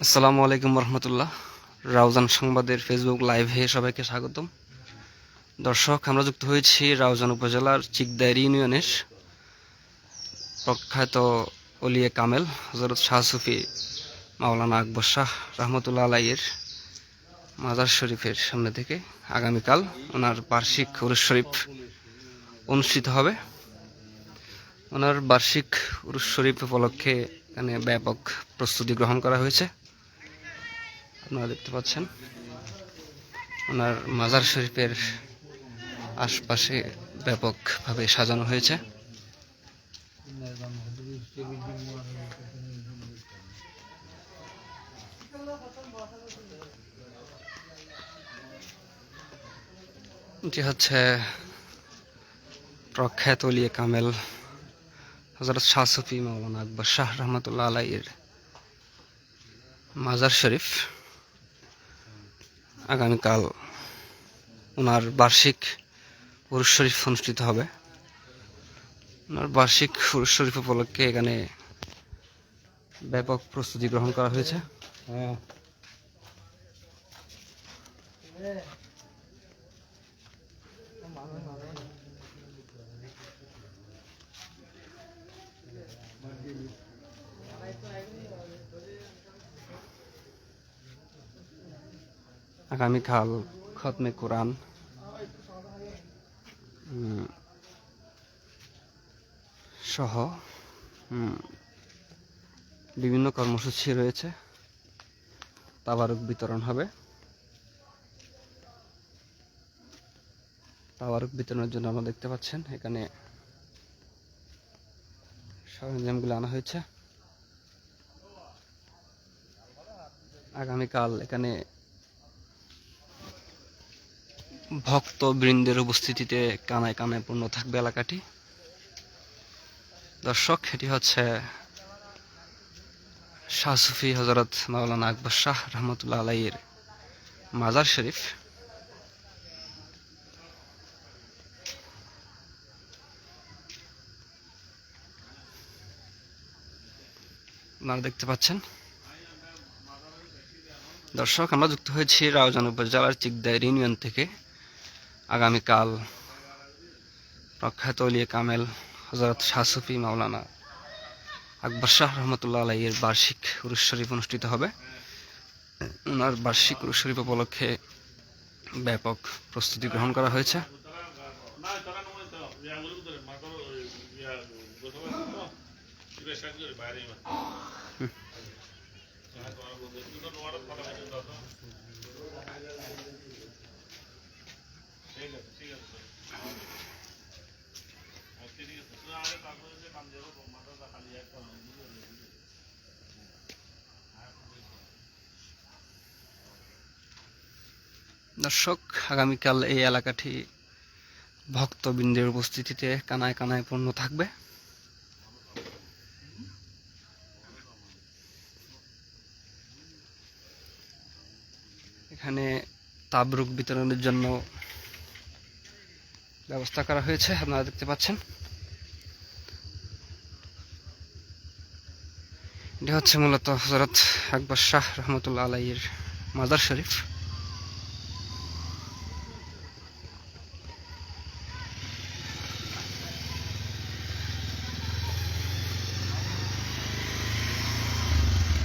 আসসালামু আলাইকুম রহমতুল্লাহ। রাউজান সংবাদের ফেসবুক লাইভে সবাইকে স্বাগতম। দর্শক, আমরা যুক্ত হয়েছি রাউজান উপজেলার চিকদাইর ইউনিয়নের প্রখ্যাত ওলিয়ে কামেল হযরত শাহ সুফি মাওলানা আকবর শাহ রহমতুল্লাহ আলাইয়ের মাজার শরীফের সামনে থেকে আগামীকাল ওনার বার্ষিক উরুস শরীফ অনুষ্ঠিত হবে। ওনার বার্ষিক উরুস শরীফ উপলক্ষে এখানে ব্যাপক প্রস্তুতি গ্রহণ করা হয়েছে। আপনারা দেখতে পাচ্ছেন ওনার মাজার শরীফের আশপাশে ব্যাপকভাবে সাজানো হয়েছে। এটি হচ্ছে প্রখ্যাত ওলিয়ে কামেল হযরত শাহ সুফি মাওলানা আকবর শাহ রহমতুল্লাহ আলাইয়ের মাজার শরীফ। আগামীকাল ওনার বার্ষিক উরুস শরীফ অনুষ্ঠিত হবে। ওনার বার্ষিক উরুস শরীফ উপলক্ষে এখানে ব্যাপক প্রস্তুতি গ্রহণ করা হয়েছে। আগামীকাল খতমে কোরআন সহ বিভিন্ন কর্মসূচি রয়েছে। তাবারুক বিতরণ হবে। তাবারুক বিতরণের জন্য আমরা দেখতে পাচ্ছেন এখানে সরঞ্জামগুলো আনা হয়েছে। আগামীকাল এখানে ভক্তবৃন্দের উপস্থিতিতে কানায় কানায় পূর্ণ থাকবে এলাকাটি। দর্শক, এটি হচ্ছে শাহ সুফি হযরত মাওলানা আকবর শাহ রহমতুল্লাহ আলাইয়ের মাজার শরীফ। আপনারা দেখতে পাচ্ছেন। দর্শক, আমরা যুক্ত হয়েছি রাউজান উপজেলার চিকদাইর ইউনিয়ন থেকে। আগামীকাল প্রখ্যাত ওলিয়ে কামেল হযরত শাহ সুফি মাওলানা আকবর শাহ রহমতুল্লাহ আলাইয়ের বার্ষিক উরুস শরীফ অনুষ্ঠিত হবে। ওনার বার্ষিক উরুস শরীফ উপলক্ষে ব্যাপক প্রস্তুতি গ্রহণ করা হয়েছে। দর্শক, আগামীকাল এই এলাকাটি ভক্তবৃন্দের উপস্থিতিতে কানায় কানায় পূর্ণ থাকবে। এখানে তাবরুক বিতরণের জন্য ব্যবস্থা করা হয়েছে। আপনারা দেখতে পাচ্ছেন এটি হচ্ছে মূলত হযরত আকবর শাহ রহমতুল্লাহ আলাইয়ের মাজার শরীফ।